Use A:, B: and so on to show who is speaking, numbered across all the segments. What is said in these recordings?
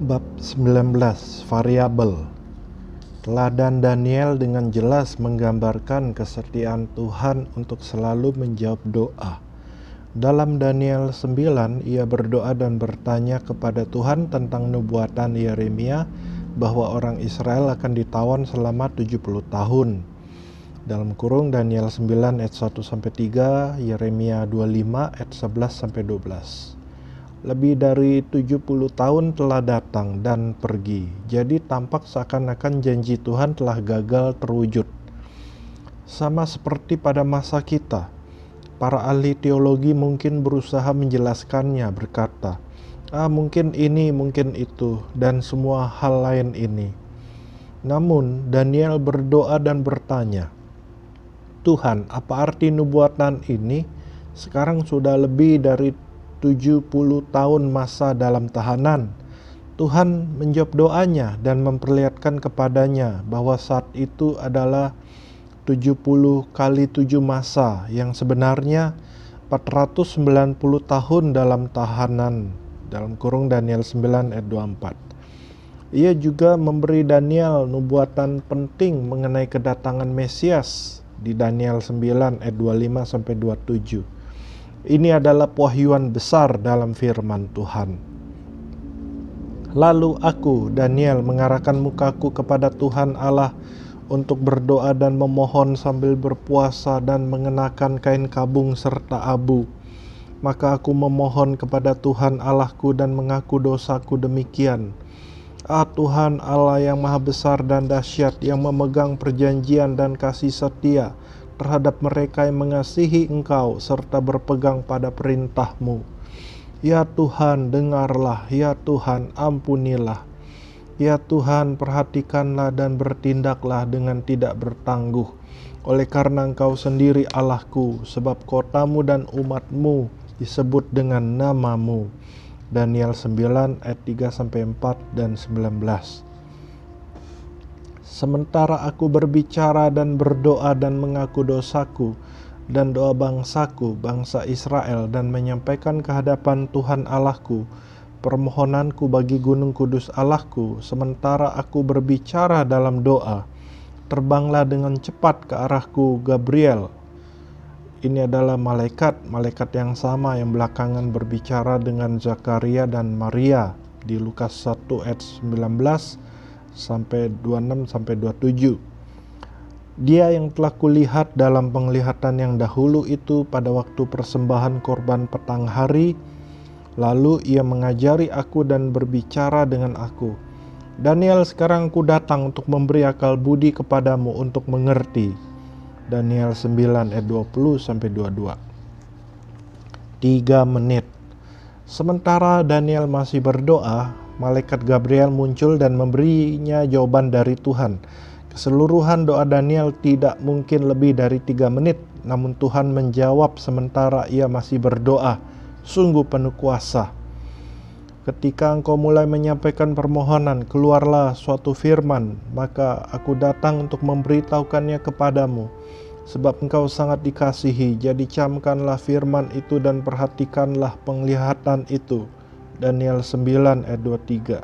A: Bab 19, Variabel. Teladan Daniel dengan jelas menggambarkan kesetiaan Tuhan untuk selalu menjawab doa. Dalam Daniel 9, ia berdoa dan bertanya kepada Tuhan tentang nubuatan Yeremia bahwa orang Israel akan ditawan selama 70 tahun. Dalam kurung Daniel 9 ayat 1-3, Yeremia 25 ayat 11-12. Lebih dari 70 tahun telah datang dan pergi, jadi tampak seakan-akan janji Tuhan telah gagal terwujud. Sama seperti pada masa kita, para ahli teologi mungkin berusaha menjelaskannya, berkata, mungkin ini, mungkin itu, dan semua hal lain ini. Namun Daniel berdoa dan bertanya, Tuhan, apa arti nubuatan ini? Sekarang sudah lebih dari 70 tahun masa dalam tahanan. Tuhan menjawab doanya dan memperlihatkan kepadanya bahwa saat itu adalah 70 kali 7 masa yang sebenarnya 490 tahun dalam tahanan. Dalam kurung Daniel 9 ayat 24. Ia juga memberi Daniel nubuatan penting mengenai kedatangan Mesias di Daniel 9 ayat 25-27. Ini adalah pewahyuan besar dalam firman Tuhan. Lalu aku, Daniel, mengarahkan mukaku kepada Tuhan Allah untuk berdoa dan memohon sambil berpuasa dan mengenakan kain kabung serta abu. Maka aku memohon kepada Tuhan Allahku dan mengaku dosaku demikian. Tuhan Allah yang maha besar dan dahsyat, yang memegang perjanjian dan kasih setia terhadap mereka yang mengasihi Engkau serta berpegang pada perintah-Mu. Ya Tuhan, dengarlah. Ya Tuhan, ampunilah. Ya Tuhan, perhatikanlah dan bertindaklah dengan tidak bertangguh. Oleh karena Engkau sendiri Allahku, sebab kotamu dan umatmu disebut dengan namamu. Daniel 9 ayat 3-4 dan 19. Sementara aku berbicara dan berdoa dan mengaku dosaku dan doa bangsaku, bangsa Israel, dan menyampaikan kehadapan Tuhan Allahku permohonanku bagi gunung kudus Allahku, sementara aku berbicara dalam doa, terbanglah dengan cepat ke arahku Gabriel. Ini adalah malaikat yang sama yang belakangan berbicara dengan Zakaria dan Maria di Lukas 1 ayat 19 sampai 26-27. Dia yang telah kulihat dalam penglihatan yang dahulu itu pada waktu persembahan korban petang hari. Lalu ia mengajari aku dan berbicara dengan aku. Daniel, sekarang aku datang untuk memberi akal budi kepadamu untuk mengerti. Daniel 9 ayat 20-22. 3 menit. Sementara Daniel masih berdoa, malaikat Gabriel muncul dan memberinya jawaban dari Tuhan. Keseluruhan doa Daniel tidak mungkin lebih dari 3 menit, namun Tuhan menjawab sementara ia masih berdoa, sungguh penuh kuasa. Ketika engkau mulai menyampaikan permohonan, keluarlah suatu firman, maka aku datang untuk memberitahukannya kepadamu. Sebab engkau sangat dikasihi, jadi camkanlah firman itu dan perhatikanlah penglihatan itu. Daniel 9 ayat 23.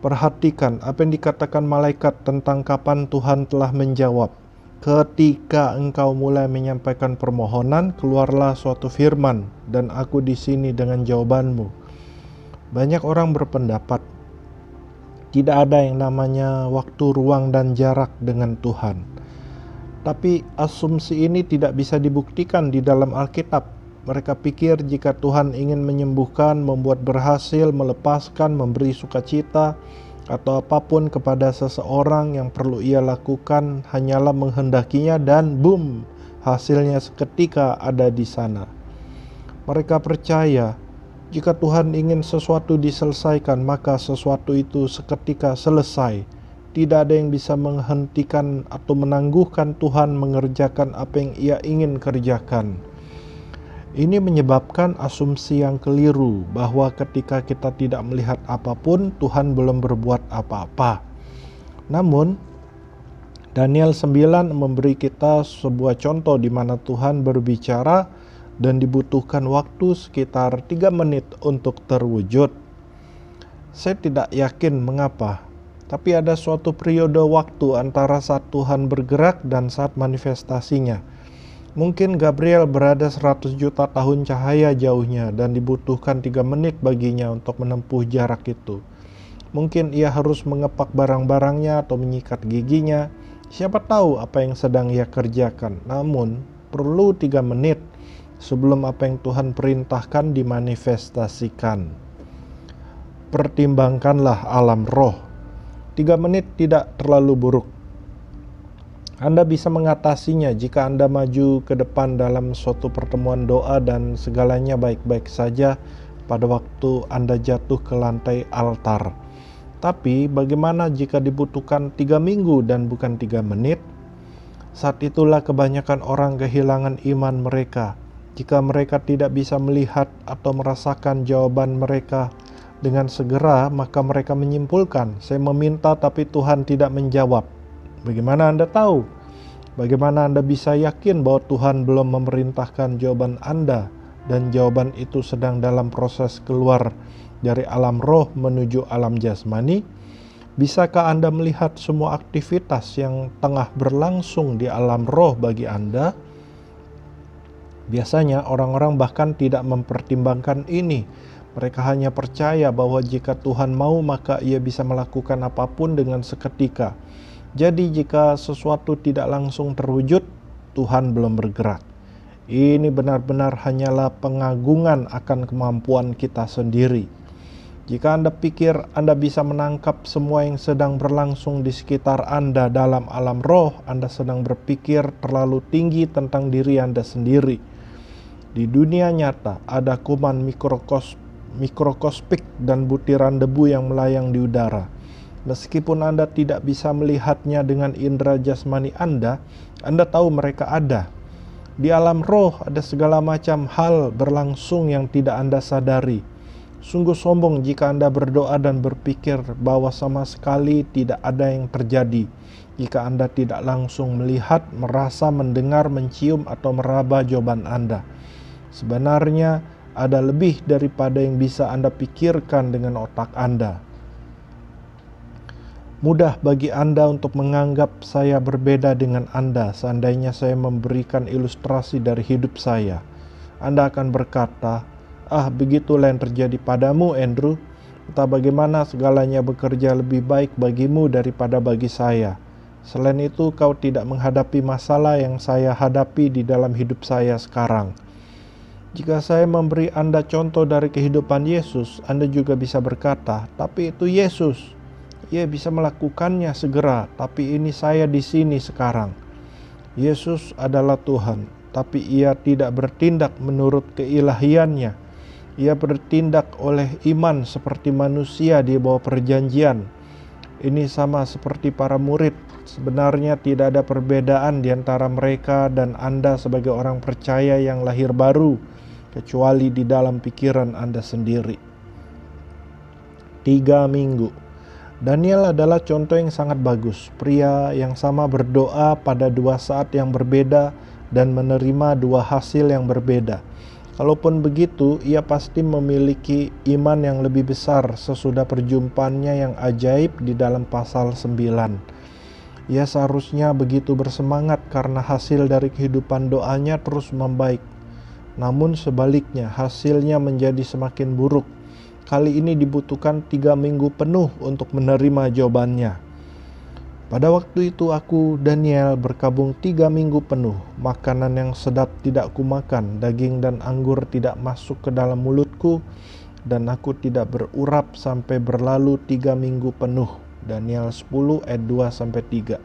A: Perhatikan apa yang dikatakan malaikat tentang kapan Tuhan telah menjawab. Ketika engkau mulai menyampaikan permohonan, keluarlah suatu firman, dan aku di sini dengan jawabanmu. Banyak orang berpendapat tidak ada yang namanya waktu, ruang, dan jarak dengan Tuhan. Tapi asumsi ini tidak bisa dibuktikan di dalam Alkitab. Mereka pikir jika Tuhan ingin menyembuhkan, membuat berhasil, melepaskan, memberi sukacita, atau apapun kepada seseorang, yang perlu ia lakukan hanyalah menghendakinya dan boom, hasilnya seketika ada di sana. Mereka percaya jika Tuhan ingin sesuatu diselesaikan, maka sesuatu itu seketika selesai. Tidak ada yang bisa menghentikan atau menangguhkan Tuhan mengerjakan apa yang ia ingin kerjakan. Ini menyebabkan asumsi yang keliru bahwa ketika kita tidak melihat apapun, Tuhan belum berbuat apa-apa. Namun, Daniel 9 memberi kita sebuah contoh di mana Tuhan berbicara dan dibutuhkan waktu sekitar 3 menit untuk terwujud. Saya tidak yakin mengapa, tapi ada suatu periode waktu antara saat Tuhan bergerak dan saat manifestasinya. Mungkin Gabriel berada 100 juta tahun cahaya jauhnya dan dibutuhkan 3 menit baginya untuk menempuh jarak itu. Mungkin ia harus mengepak barang-barangnya atau menyikat giginya. Siapa tahu apa yang sedang ia kerjakan. Namun, perlu 3 menit sebelum apa yang Tuhan perintahkan dimanifestasikan. Pertimbangkanlah alam roh. 3 menit tidak terlalu buruk. Anda bisa mengatasinya jika Anda maju ke depan dalam suatu pertemuan doa dan segalanya baik-baik saja pada waktu Anda jatuh ke lantai altar. Tapi bagaimana jika dibutuhkan 3 minggu dan bukan 3 menit? Saat itulah kebanyakan orang kehilangan iman mereka. Jika mereka tidak bisa melihat atau merasakan jawaban mereka dengan segera, maka mereka menyimpulkan, saya meminta tapi Tuhan tidak menjawab. Bagaimana Anda tahu? Bagaimana Anda bisa yakin bahwa Tuhan belum memerintahkan jawaban Anda dan jawaban itu sedang dalam proses keluar dari alam roh menuju alam jasmani? Bisakah Anda melihat semua aktivitas yang tengah berlangsung di alam roh bagi Anda? Biasanya orang-orang bahkan tidak mempertimbangkan ini. Mereka hanya percaya bahwa jika Tuhan mau maka ia bisa melakukan apapun dengan seketika. Jadi jika sesuatu tidak langsung terwujud, Tuhan belum bergerak. Ini benar-benar hanyalah pengagungan akan kemampuan kita sendiri. Jika Anda pikir Anda bisa menangkap semua yang sedang berlangsung di sekitar Anda dalam alam roh, Anda sedang berpikir terlalu tinggi tentang diri Anda sendiri. Di dunia nyata ada kuman mikroskopik dan butiran debu yang melayang di udara. Meskipun Anda tidak bisa melihatnya dengan indera jasmani Anda tahu mereka ada. Di alam roh ada segala macam hal berlangsung yang tidak Anda sadari. Sungguh sombong jika Anda berdoa dan berpikir bahwa sama sekali tidak ada yang terjadi. Jika Anda tidak langsung melihat, merasa, mendengar, mencium, atau meraba jawaban Anda. Sebenarnya ada lebih daripada yang bisa Anda pikirkan dengan otak Anda. Mudah bagi Anda untuk menganggap saya berbeda dengan Anda seandainya saya memberikan ilustrasi dari hidup saya. Anda akan berkata, begitulah yang terjadi padamu, Andrew. Entah bagaimana segalanya bekerja lebih baik bagimu daripada bagi saya. Selain itu, kau tidak menghadapi masalah yang saya hadapi di dalam hidup saya sekarang. Jika saya memberi Anda contoh dari kehidupan Yesus, Anda juga bisa berkata, tapi itu Yesus. Ia bisa melakukannya segera, tapi ini saya di sini sekarang. Yesus adalah Tuhan, tapi ia tidak bertindak menurut keilahiannya. Ia bertindak oleh iman seperti manusia di bawah perjanjian. Ini sama seperti para murid. Sebenarnya tidak ada perbedaan di antara mereka dan Anda sebagai orang percaya yang lahir baru, kecuali di dalam pikiran Anda sendiri. 3 minggu. Daniel adalah contoh yang sangat bagus. Pria yang sama berdoa pada 2 saat yang berbeda dan menerima 2 hasil yang berbeda. Kalaupun begitu, ia pasti memiliki iman yang lebih besar sesudah perjumpaannya yang ajaib di dalam pasal 9. Ia seharusnya begitu bersemangat karena hasil dari kehidupan doanya terus membaik. Namun sebaliknya, hasilnya menjadi semakin buruk. Kali ini dibutuhkan 3 minggu penuh untuk menerima jawabannya. Pada waktu itu aku, Daniel, berkabung 3 minggu penuh. Makanan yang sedap tidak kumakan, daging dan anggur tidak masuk ke dalam mulutku, dan aku tidak berurap sampai berlalu 3 minggu penuh. Daniel 10 ayat 2-3.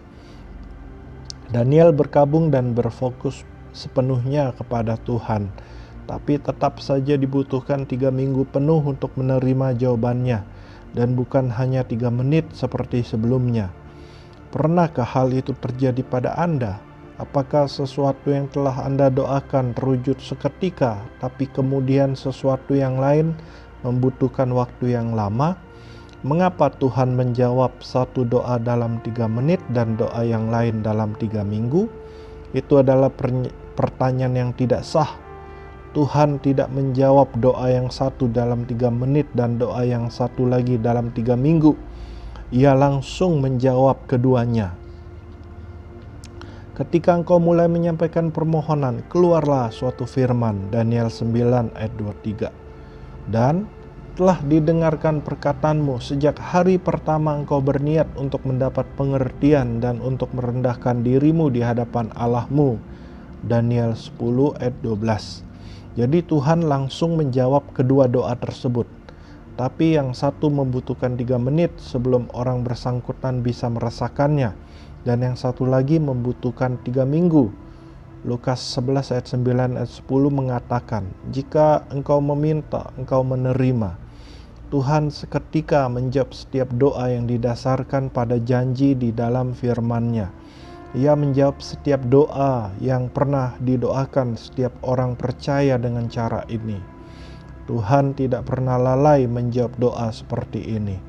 A: Daniel berkabung dan berfokus sepenuhnya kepada Tuhan. Tapi tetap saja dibutuhkan 3 minggu penuh untuk menerima jawabannya, dan bukan hanya 3 menit seperti sebelumnya. Pernahkah hal itu terjadi pada Anda? Apakah sesuatu yang telah Anda doakan terwujud seketika, tapi kemudian sesuatu yang lain membutuhkan waktu yang lama? Mengapa Tuhan menjawab satu doa dalam 3 menit dan doa yang lain dalam 3 minggu? Itu adalah pertanyaan yang tidak sah. Tuhan tidak menjawab doa yang satu dalam 3 menit dan doa yang satu lagi dalam 3 minggu. Ia langsung menjawab keduanya. Ketika engkau mulai menyampaikan permohonan, keluarlah suatu firman. Daniel 9 ayat 23. Dan telah didengarkan perkataanmu sejak hari pertama engkau berniat untuk mendapat pengertian dan untuk merendahkan dirimu di hadapan Allahmu. Daniel 10 ayat 12. Jadi Tuhan langsung menjawab kedua doa tersebut. Tapi yang satu membutuhkan 3 menit sebelum orang bersangkutan bisa merasakannya. Dan yang satu lagi membutuhkan 3 minggu. Lukas 11 ayat 9 ayat 10 mengatakan, jika engkau meminta, engkau menerima. Tuhan seketika menjawab setiap doa yang didasarkan pada janji di dalam firman-Nya. Ia menjawab setiap doa yang pernah didoakan setiap orang percaya dengan cara ini. Tuhan tidak pernah lalai menjawab doa seperti ini.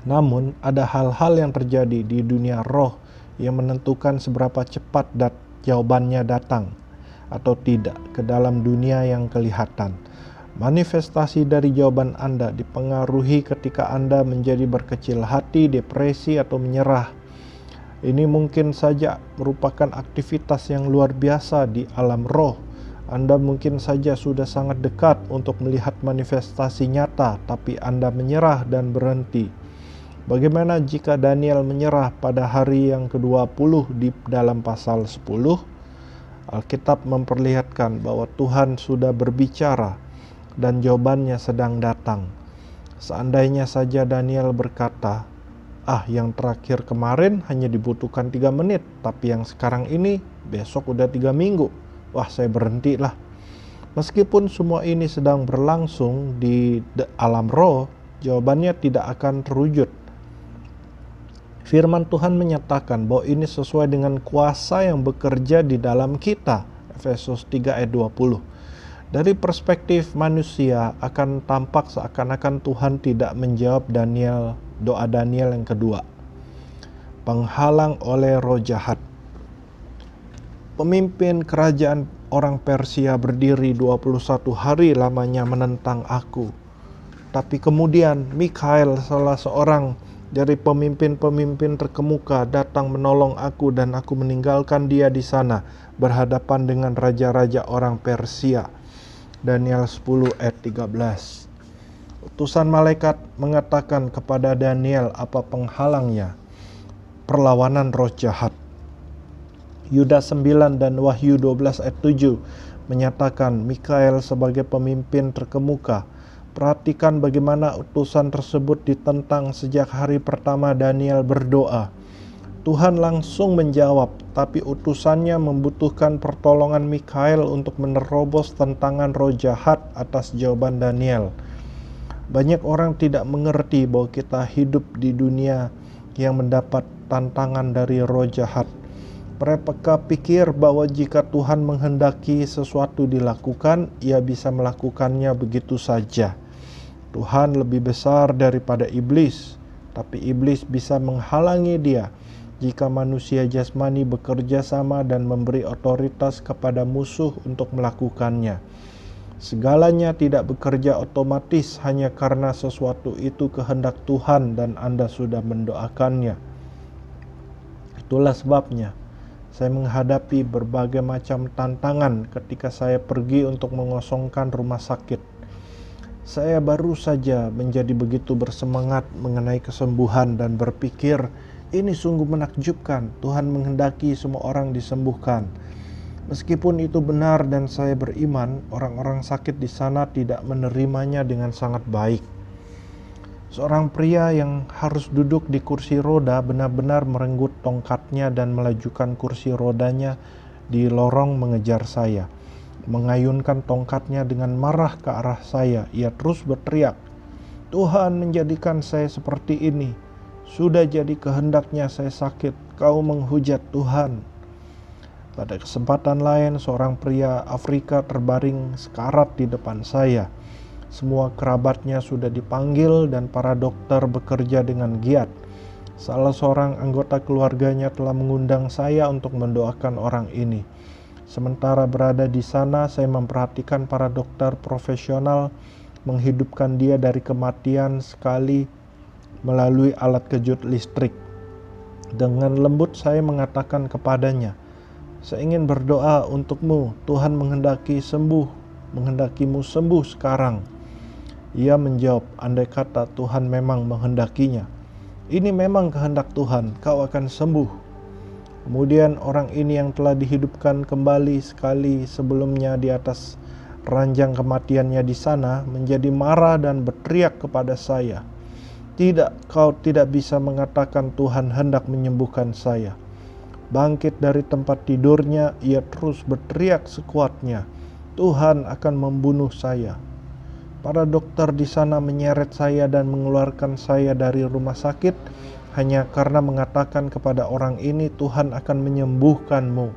A: Namun, ada hal-hal yang terjadi di dunia roh yang menentukan seberapa cepat jawabannya datang atau tidak ke dalam dunia yang kelihatan. Manifestasi dari jawaban Anda dipengaruhi ketika Anda menjadi berkecil hati, depresi, atau menyerah. Ini mungkin saja merupakan aktivitas yang luar biasa di alam roh. Anda mungkin saja sudah sangat dekat untuk melihat manifestasi nyata, tapi Anda menyerah dan berhenti. Bagaimana jika Daniel menyerah pada hari yang ke-20 di dalam pasal 10? Alkitab memperlihatkan bahwa Tuhan sudah berbicara dan jawabannya sedang datang. Seandainya saja Daniel berkata, yang terakhir kemarin hanya dibutuhkan 3 menit, tapi yang sekarang ini besok udah 3 minggu. Wah, saya berhenti lah. Meskipun semua ini sedang berlangsung di alam roh, jawabannya tidak akan terwujud. Firman Tuhan menyatakan bahwa ini sesuai dengan kuasa yang bekerja di dalam kita. Efesus 3 ayat 20. Dari perspektif manusia akan tampak seakan-akan Tuhan tidak menjawab doa Daniel yang kedua. Penghalang oleh roh jahat. Pemimpin kerajaan orang Persia berdiri 21 hari lamanya menentang aku. Tapi kemudian Mikhael, salah seorang dari pemimpin-pemimpin terkemuka, datang menolong aku dan aku meninggalkan dia di sana berhadapan dengan raja-raja orang Persia. Daniel 10 ayat 13. Utusan malaikat mengatakan kepada Daniel apa penghalangnya. Perlawanan roh jahat. Yudas 9 dan Wahyu 12 ayat 7 menyatakan Mikhael sebagai pemimpin terkemuka. Perhatikan bagaimana utusan tersebut ditentang sejak hari pertama Daniel berdoa. Tuhan langsung menjawab, tapi utusannya membutuhkan pertolongan Mikhael untuk menerobos tentangan roh jahat atas jawaban Daniel. Banyak orang tidak mengerti bahwa kita hidup di dunia yang mendapat tantangan dari roh jahat. Mereka pikir bahwa jika Tuhan menghendaki sesuatu dilakukan, ia bisa melakukannya begitu saja. Tuhan lebih besar daripada iblis, tapi iblis bisa menghalangi dia jika manusia jasmani bekerja sama dan memberi otoritas kepada musuh untuk melakukannya. Segalanya tidak bekerja otomatis hanya karena sesuatu itu kehendak Tuhan dan Anda sudah mendoakannya. Itulah sebabnya saya menghadapi berbagai macam tantangan ketika saya pergi untuk mengosongkan rumah sakit. Saya baru saja menjadi begitu bersemangat mengenai kesembuhan dan berpikir, ini sungguh menakjubkan, Tuhan menghendaki semua orang disembuhkan. Meskipun itu benar dan saya beriman, orang-orang sakit di sana tidak menerimanya dengan sangat baik. Seorang pria yang harus duduk di kursi roda benar-benar merenggut tongkatnya dan melajukan kursi rodanya di lorong mengejar saya. Mengayunkan tongkatnya dengan marah ke arah saya. Ia terus berteriak, Tuhan menjadikan saya seperti ini. Sudah jadi kehendaknya saya sakit. Kau menghujat Tuhan. Pada kesempatan lain, seorang pria Afrika terbaring sekarat di depan saya. Semua kerabatnya sudah dipanggil dan para dokter bekerja dengan giat. Salah seorang anggota keluarganya telah mengundang saya untuk mendoakan orang ini. Sementara berada di sana, saya memperhatikan para dokter profesional menghidupkan dia dari kematian sekali melalui alat kejut listrik. Dengan lembut saya mengatakan kepadanya, "Saya ingin berdoa untukmu, Tuhan menghendakimu sembuh sekarang." Ia menjawab, "Andai kata Tuhan memang menghendakinya, ini memang kehendak Tuhan, kau akan sembuh." Kemudian orang ini yang telah dihidupkan kembali sekali sebelumnya di atas ranjang kematiannya di sana menjadi marah dan berteriak kepada saya, "Tidak, kau tidak bisa mengatakan Tuhan hendak menyembuhkan saya." Bangkit dari tempat tidurnya, ia terus berteriak sekuatnya, "Tuhan akan membunuh saya." Para dokter di sana menyeret saya dan mengeluarkan saya dari rumah sakit hanya karena mengatakan kepada orang ini, "Tuhan akan menyembuhkanmu."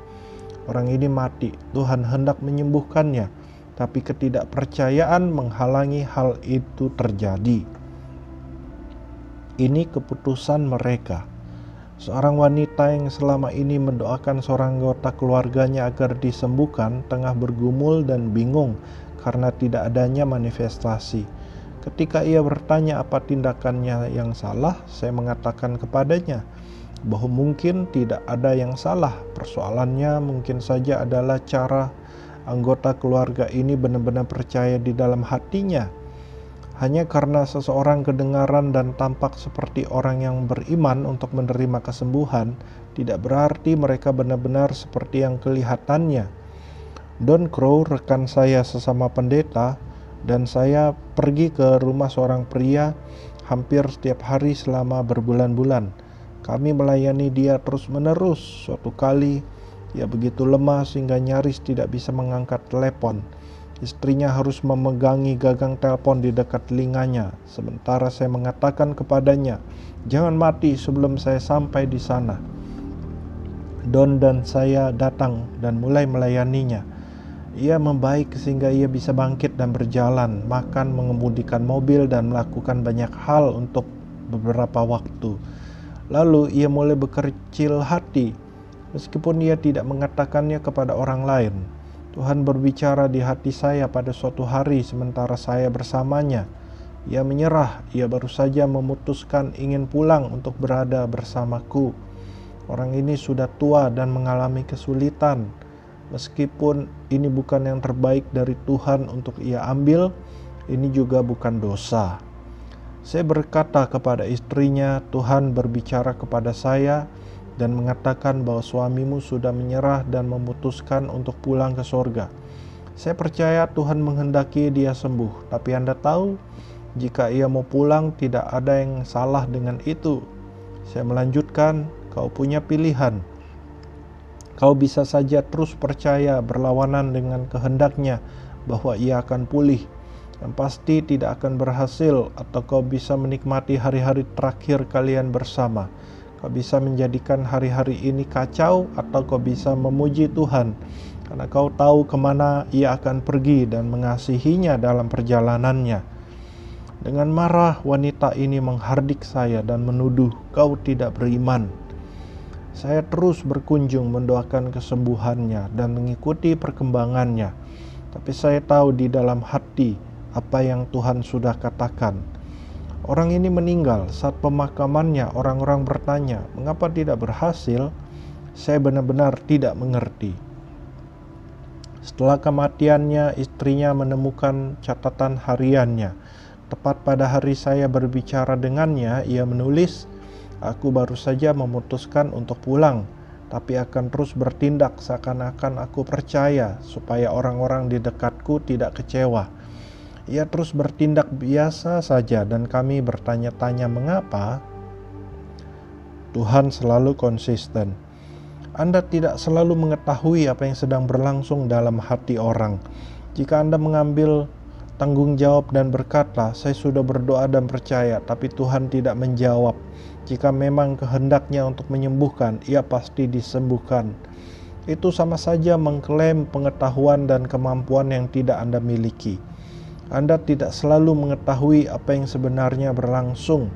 A: Orang ini mati, Tuhan hendak menyembuhkannya, tapi ketidakpercayaan menghalangi hal itu terjadi. Ini keputusan mereka. Seorang wanita yang selama ini mendoakan seorang anggota keluarganya agar disembuhkan tengah bergumul dan bingung karena tidak adanya manifestasi. Ketika ia bertanya apa tindakannya yang salah, saya mengatakan kepadanya bahwa mungkin tidak ada yang salah. Persoalannya mungkin saja adalah cara anggota keluarga ini benar-benar percaya di dalam hatinya. Hanya karena seseorang kedengaran dan tampak seperti orang yang beriman untuk menerima kesembuhan, tidak berarti mereka benar-benar seperti yang kelihatannya. Don Crow, rekan saya sesama pendeta, dan saya pergi ke rumah seorang pria hampir setiap hari selama berbulan-bulan. Kami melayani dia terus-menerus. Suatu kali, ia begitu lemah sehingga nyaris tidak bisa mengangkat telepon. Istrinya harus memegangi gagang telepon di dekat telinganya. Sementara saya mengatakan kepadanya, "Jangan mati sebelum saya sampai di sana." Don dan saya datang dan mulai melayaninya. Ia membaik sehingga ia bisa bangkit dan berjalan, makan, mengemudikan mobil, dan melakukan banyak hal untuk beberapa waktu. Lalu ia mulai berkecil hati, meskipun ia tidak mengatakannya kepada orang lain. Tuhan berbicara di hati saya pada suatu hari sementara saya bersamanya. Ia menyerah, ia baru saja memutuskan ingin pulang untuk berada bersamaku. Orang ini sudah tua dan mengalami kesulitan. Meskipun ini bukan yang terbaik dari Tuhan untuk ia ambil, ini juga bukan dosa. Saya berkata kepada istrinya, "Tuhan berbicara kepada saya dan mengatakan bahwa suamimu sudah menyerah dan memutuskan untuk pulang ke sorga. Saya percaya Tuhan menghendaki dia sembuh, tapi Anda tahu, jika ia mau pulang tidak ada yang salah dengan itu." Saya melanjutkan, "Kau punya pilihan. Kau bisa saja terus percaya berlawanan dengan kehendaknya bahwa ia akan pulih, yang pasti tidak akan berhasil, atau kau bisa menikmati hari-hari terakhir kalian bersama. Kau bisa menjadikan hari-hari ini kacau, atau kau bisa memuji Tuhan karena kau tahu kemana ia akan pergi dan mengasihinya dalam perjalanannya." Dengan marah, wanita ini menghardik saya dan menuduh, "Kau tidak beriman." Saya terus berkunjung mendoakan kesembuhannya dan mengikuti perkembangannya. Tapi saya tahu di dalam hati apa yang Tuhan sudah katakan. Orang ini meninggal. Saat pemakamannya, orang-orang bertanya, "Mengapa tidak berhasil?" Saya benar-benar tidak mengerti. Setelah kematiannya, istrinya menemukan catatan hariannya. Tepat pada hari saya berbicara dengannya, ia menulis, "Aku baru saja memutuskan untuk pulang, tapi akan terus bertindak seakan-akan aku percaya supaya orang-orang di dekatku tidak kecewa." Ia terus bertindak biasa saja dan kami bertanya-tanya mengapa. Tuhan selalu konsisten. Anda tidak selalu mengetahui apa yang sedang berlangsung dalam hati orang. Jika Anda mengambil tanggung jawab dan berkata, "Saya sudah berdoa dan percaya, tapi Tuhan tidak menjawab." Jika memang kehendaknya untuk menyembuhkan, ia pasti disembuhkan. Itu sama saja mengklaim pengetahuan dan kemampuan yang tidak Anda miliki. Anda tidak selalu mengetahui apa yang sebenarnya berlangsung.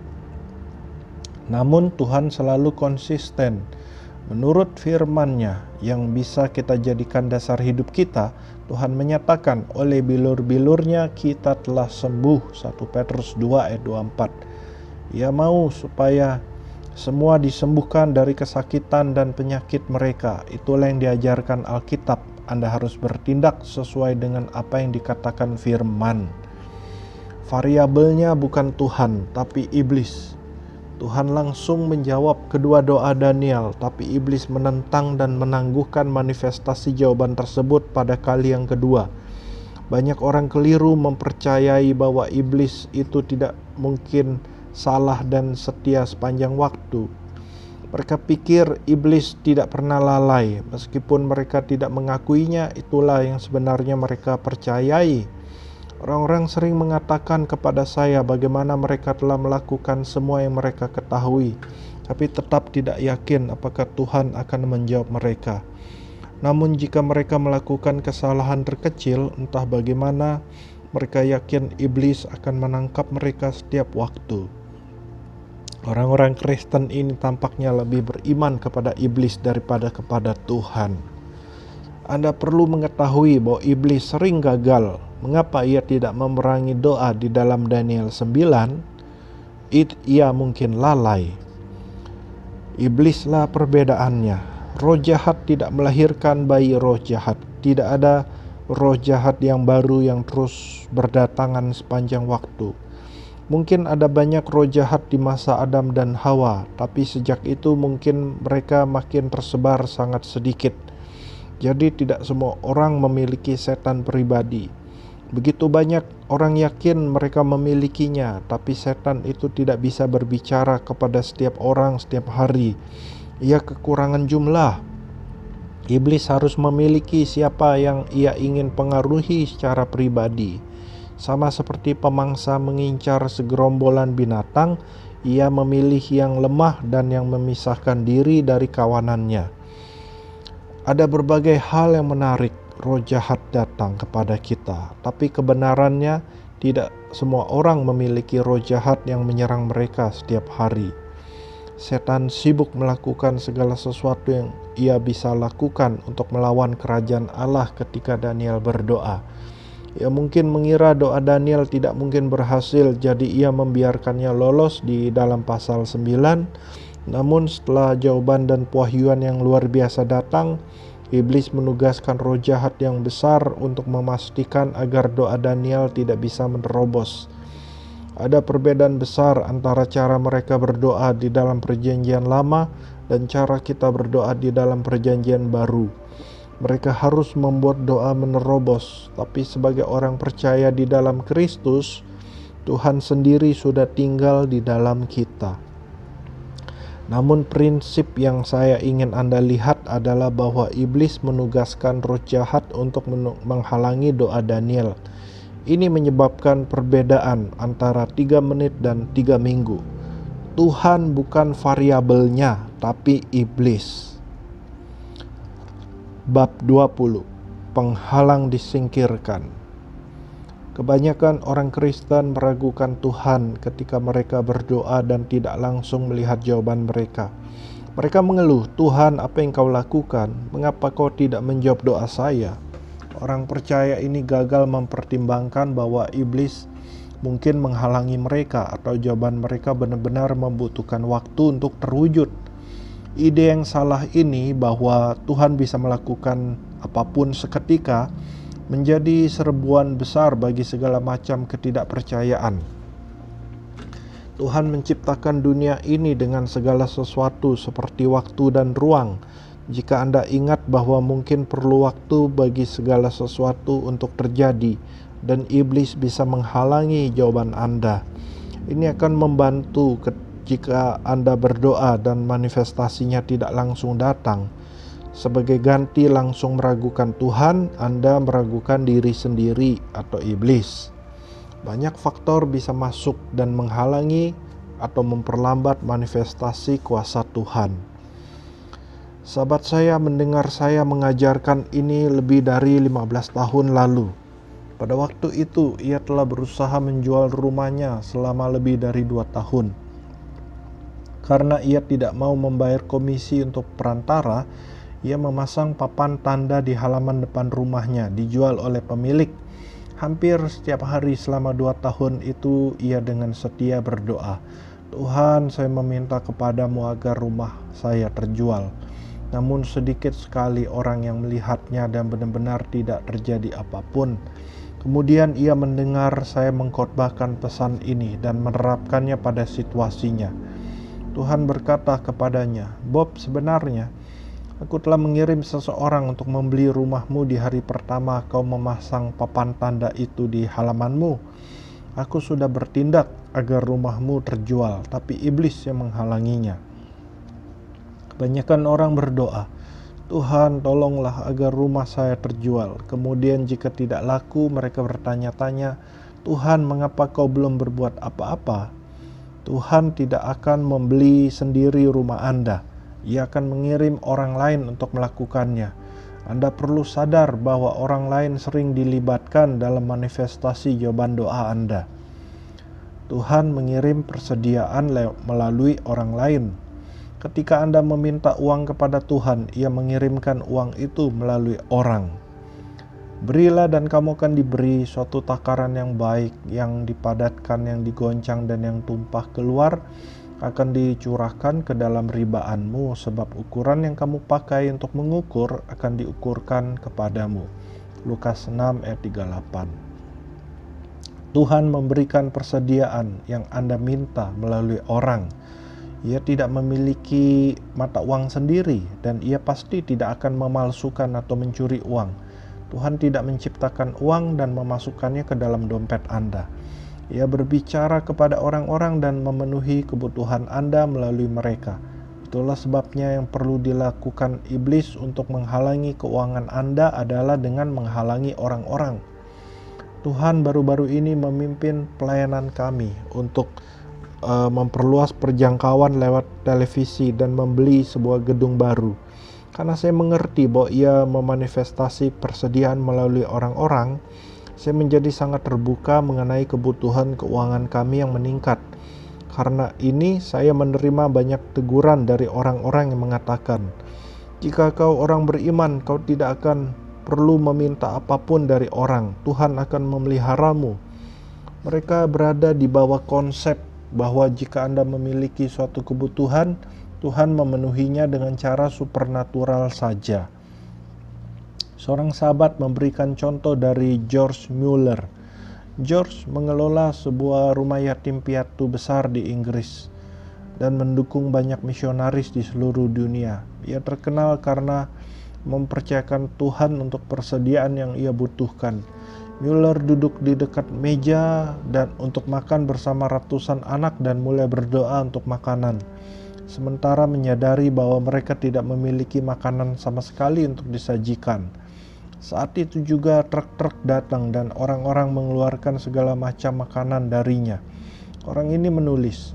A: Namun Tuhan selalu konsisten. Menurut firman-Nya yang bisa kita jadikan dasar hidup kita, Tuhan menyatakan oleh bilur-bilurnya kita telah sembuh. 1 Petrus 2 ayat 24. Ia mau supaya semua disembuhkan dari kesakitan dan penyakit mereka. Itulah yang diajarkan Alkitab. Anda harus bertindak sesuai dengan apa yang dikatakan firman. Variabelnya bukan Tuhan, tapi iblis. Tuhan langsung menjawab kedua doa Daniel, tapi iblis menentang dan menangguhkan manifestasi jawaban tersebut pada kali yang kedua. Banyak orang keliru mempercayai bahwa iblis itu tidak mungkin salah dan setia sepanjang waktu. Mereka pikir iblis tidak pernah lalai, meskipun mereka tidak mengakuinya. Itulah yang sebenarnya mereka percayai. Orang-orang sering mengatakan kepada saya bagaimana mereka telah melakukan semua yang mereka ketahui, tapi tetap tidak yakin apakah Tuhan akan menjawab mereka. Namun jika mereka melakukan kesalahan terkecil, entah bagaimana, mereka yakin iblis akan menangkap mereka setiap waktu. Orang-orang Kristen ini tampaknya lebih beriman kepada iblis daripada kepada Tuhan. Anda perlu mengetahui bahwa iblis sering gagal. Mengapa ia tidak memerangi doa di dalam Daniel 9? Ia mungkin lalai. Iblislah perbedaannya. Roh jahat tidak melahirkan bayi roh jahat. Tidak ada roh jahat yang baru yang terus berdatangan sepanjang waktu. Mungkin ada banyak roh jahat di masa Adam dan Hawa, tapi sejak itu mungkin mereka makin tersebar sangat sedikit. Jadi tidak semua orang memiliki setan pribadi. Begitu banyak orang yakin mereka memilikinya, tapi setan itu tidak bisa berbicara kepada setiap orang setiap hari. Ia kekurangan jumlah. Iblis harus memiliki siapa yang ia ingin pengaruhi secara pribadi. Sama seperti pemangsa mengincar segerombolan binatang, ia memilih yang lemah dan yang memisahkan diri dari kawanannya. Ada berbagai hal yang menarik. Roh jahat datang kepada kita, tapi kebenarannya tidak semua orang memiliki roh jahat yang menyerang mereka setiap hari. Setan sibuk melakukan segala sesuatu yang ia bisa lakukan untuk melawan kerajaan Allah ketika Daniel berdoa. Ia mungkin mengira doa Daniel tidak mungkin berhasil, jadi ia membiarkannya lolos di dalam pasal 9. Namun setelah jawaban dan pewahyuan yang luar biasa datang, iblis menugaskan roh jahat yang besar untuk memastikan agar doa Daniel tidak bisa menerobos. Ada perbedaan besar antara cara mereka berdoa di dalam perjanjian lama dan cara kita berdoa di dalam perjanjian baru. Mereka harus membuat doa menerobos, tapi sebagai orang percaya di dalam Kristus, Tuhan sendiri sudah tinggal di dalam kita. Namun prinsip yang saya ingin Anda lihat adalah bahwa iblis menugaskan roh jahat untuk menghalangi doa Daniel. Ini menyebabkan perbedaan antara 3 menit dan 3 minggu. Tuhan bukan variabelnya, tapi iblis. Bab 20. Penghalang disingkirkan. Kebanyakan orang Kristen meragukan Tuhan ketika mereka berdoa dan tidak langsung melihat jawaban mereka. Mereka mengeluh, "Tuhan, apa yang kau lakukan? Mengapa kau tidak menjawab doa saya?" Orang percaya ini gagal mempertimbangkan bahwa iblis mungkin menghalangi mereka atau jawaban mereka benar-benar membutuhkan waktu untuk terwujud. Ide yang salah ini bahwa Tuhan bisa melakukan apapun seketika menjadi serbuan besar bagi segala macam ketidakpercayaan. Tuhan menciptakan dunia ini dengan segala sesuatu seperti waktu dan ruang. Jika Anda ingat bahwa mungkin perlu waktu bagi segala sesuatu untuk terjadi, dan iblis bisa menghalangi jawaban Anda. Ini akan membantu jika Anda berdoa dan manifestasinya tidak langsung datang. Sebagai ganti langsung meragukan Tuhan, Anda meragukan diri sendiri atau iblis. Banyak faktor bisa masuk dan menghalangi atau memperlambat manifestasi kuasa Tuhan. Sahabat saya mendengar saya mengajarkan ini lebih dari 15 tahun lalu. Pada waktu itu, ia telah berusaha menjual rumahnya selama lebih dari 2 tahun. Karena ia tidak mau membayar komisi untuk perantara, ia memasang papan tanda di halaman depan rumahnya, dijual oleh pemilik. Hampir setiap hari selama 2 tahun itu ia dengan setia berdoa, "Tuhan, saya meminta kepadamu agar rumah saya terjual." Namun sedikit sekali orang yang melihatnya dan benar-benar tidak terjadi apapun. Kemudian ia mendengar saya mengkhotbahkan pesan ini dan menerapkannya pada situasinya. Tuhan berkata kepadanya, "Bob, sebenarnya aku telah mengirim seseorang untuk membeli rumahmu di hari pertama kau memasang papan tanda itu di halamanmu. Aku sudah bertindak agar rumahmu terjual, tapi iblis yang menghalanginya." Kebanyakan orang berdoa, "Tuhan, tolonglah agar rumah saya terjual." Kemudian jika tidak laku, mereka bertanya-tanya, "Tuhan, mengapa kau belum berbuat apa-apa?" Tuhan tidak akan membeli sendiri rumah Anda. Ia akan mengirim orang lain untuk melakukannya. Anda perlu sadar bahwa orang lain sering dilibatkan dalam manifestasi jawaban doa Anda. Tuhan mengirim persediaan melalui orang lain. Ketika Anda meminta uang kepada Tuhan, Ia mengirimkan uang itu melalui orang. Berilah dan kamu akan diberi suatu takaran yang baik, yang dipadatkan, yang digoncang dan yang tumpah keluar akan dicurahkan ke dalam ribaanmu, sebab ukuran yang kamu pakai untuk mengukur akan diukurkan kepadamu. Lukas 6 ayat 38. Tuhan memberikan persediaan yang Anda minta melalui orang. Ia tidak memiliki mata uang sendiri dan ia pasti tidak akan memalsukan atau mencuri uang. Tuhan tidak menciptakan uang dan memasukkannya ke dalam dompet Anda. Ia berbicara kepada orang-orang dan memenuhi kebutuhan Anda melalui mereka. Itulah sebabnya yang perlu dilakukan iblis untuk menghalangi keuangan Anda adalah dengan menghalangi orang-orang. Tuhan baru-baru ini memimpin pelayanan kami untuk memperluas perjangkauan lewat televisi dan membeli sebuah gedung baru. Karena saya mengerti bahwa ia memanifestasi persediaan melalui orang-orang, saya menjadi sangat terbuka mengenai kebutuhan keuangan kami yang meningkat. Karena ini saya menerima banyak teguran dari orang-orang yang mengatakan, "Jika kau orang beriman, kau tidak akan perlu meminta apapun dari orang. Tuhan akan memeliharamu." Mereka berada di bawah konsep bahwa jika Anda memiliki suatu kebutuhan, Tuhan memenuhinya dengan cara supernatural saja. Seorang sahabat memberikan contoh dari George Mueller. George mengelola sebuah rumah yatim piatu besar di Inggris dan mendukung banyak misionaris di seluruh dunia. Ia terkenal karena mempercayakan Tuhan untuk persediaan yang ia butuhkan. Mueller duduk di dekat meja dan untuk makan bersama ratusan anak dan mulai berdoa untuk makanan. Sementara menyadari bahwa mereka tidak memiliki makanan sama sekali untuk disajikan. Saat itu juga truk-truk datang dan orang-orang mengeluarkan segala macam makanan darinya. Orang ini menulis,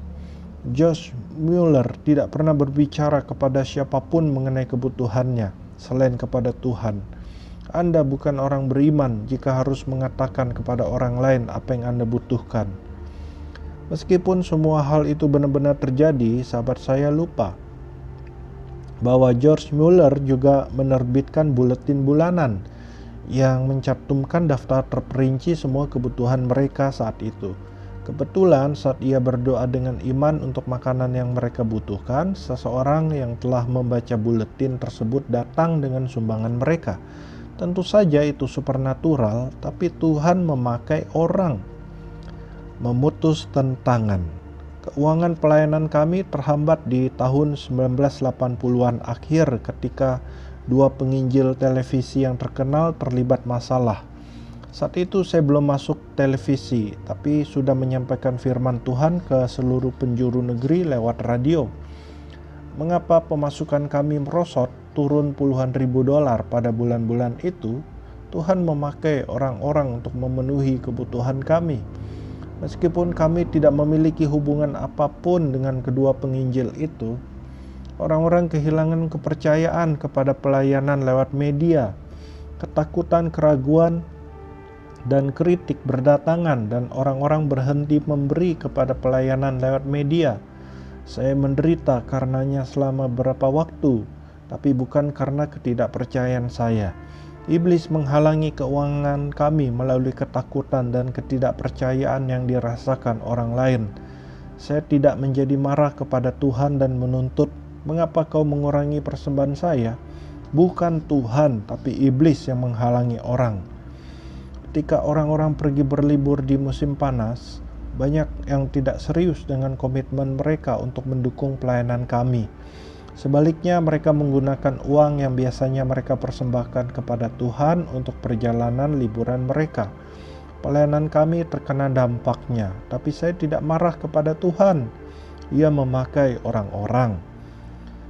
A: "George Mueller tidak pernah berbicara kepada siapapun mengenai kebutuhannya selain kepada Tuhan. Anda bukan orang beriman jika harus mengatakan kepada orang lain apa yang Anda butuhkan." Meskipun semua hal itu benar-benar terjadi, sahabat saya lupa bahwa George Mueller juga menerbitkan buletin bulanan yang mencantumkan daftar terperinci semua kebutuhan mereka saat itu. Kebetulan saat ia berdoa dengan iman untuk makanan yang mereka butuhkan, seseorang yang telah membaca buletin tersebut datang dengan sumbangan mereka. Tentu saja itu supernatural, tapi Tuhan memakai orang. Memutus tentangan. Keuangan pelayanan kami terhambat di tahun 1980-an akhir ketika 2 penginjil televisi yang terkenal terlibat masalah. Saat itu saya belum masuk televisi, tapi sudah menyampaikan firman Tuhan ke seluruh penjuru negeri lewat radio. Mengapa pemasukan kami merosot, turun puluhan ribu dolar pada bulan-bulan itu? Tuhan memakai orang-orang untuk memenuhi kebutuhan kami. Meskipun kami tidak memiliki hubungan apapun dengan kedua penginjil itu, orang-orang kehilangan kepercayaan kepada pelayanan lewat media. Ketakutan, keraguan, dan kritik berdatangan dan orang-orang berhenti memberi kepada pelayanan lewat media. Saya menderita karenanya selama beberapa waktu, tapi bukan karena ketidakpercayaan saya. Iblis menghalangi keuangan kami melalui ketakutan dan ketidakpercayaan yang dirasakan orang lain. Saya tidak menjadi marah kepada Tuhan dan menuntut, "Mengapa kau mengurangi persembahan saya?" Bukan Tuhan, tapi iblis yang menghalangi orang. Ketika orang-orang pergi berlibur di musim panas, banyak yang tidak serius dengan komitmen mereka untuk mendukung pelayanan kami. Sebaliknya, mereka menggunakan uang yang biasanya mereka persembahkan kepada Tuhan untuk perjalanan liburan mereka. Pelayanan kami terkena dampaknya, tapi saya tidak marah kepada Tuhan. Ia memakai orang-orang.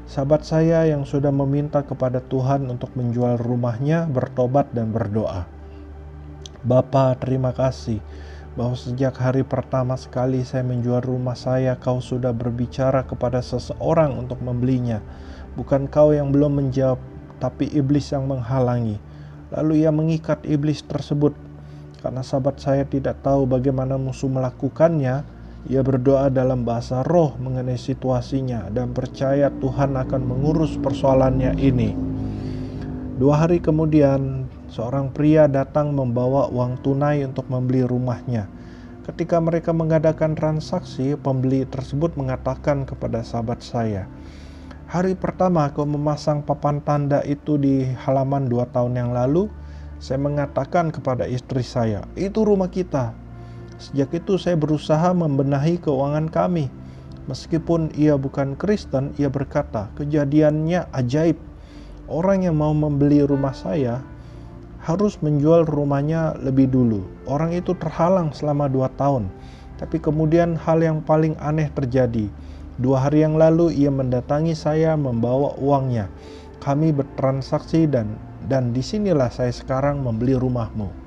A: Sahabat saya yang sudah meminta kepada Tuhan untuk menjual rumahnya bertobat dan berdoa. "Bapa, terima kasih bahwa sejak hari pertama sekali saya menjual rumah saya, kau sudah berbicara kepada seseorang untuk membelinya. Bukan kau yang belum menjawab, tapi iblis yang menghalangi." Lalu ia mengikat iblis tersebut. Karena sahabat saya tidak tahu bagaimana musuh melakukannya, ia berdoa dalam bahasa roh mengenai situasinya dan percaya Tuhan akan mengurus persoalannya ini. 2 hari kemudian, seorang pria datang membawa uang tunai untuk membeli rumahnya. Ketika mereka mengadakan transaksi, pembeli tersebut mengatakan kepada sahabat saya, "Hari pertama kau memasang papan tanda itu di halaman 2 tahun yang lalu, saya mengatakan kepada istri saya, 'Itu rumah kita.' Sejak itu saya berusaha membenahi keuangan kami." Meskipun ia bukan Kristen, ia berkata, "Kejadiannya ajaib. Orang yang mau membeli rumah saya harus menjual rumahnya lebih dulu. Orang itu terhalang selama 2 tahun. Tapi kemudian hal yang paling aneh terjadi. 2 hari yang lalu ia mendatangi saya membawa uangnya. Kami bertransaksi dan disinilah saya sekarang membeli rumahmu."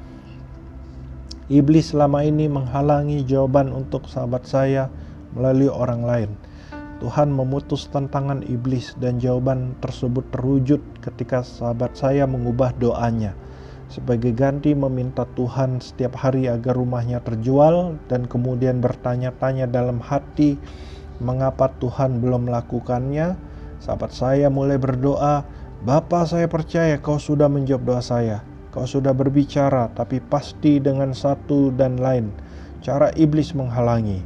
A: Iblis selama ini menghalangi jawaban untuk sahabat saya melalui orang lain. Tuhan memutus tantangan iblis dan jawaban tersebut terwujud ketika sahabat saya mengubah doanya. Sebagai ganti meminta Tuhan setiap hari agar rumahnya terjual dan kemudian bertanya-tanya dalam hati mengapa Tuhan belum melakukannya, sahabat saya mulai berdoa, "Bapa, saya percaya kau sudah menjawab doa saya. Kau sudah berbicara, tapi pasti dengan satu dan lain cara iblis menghalangi.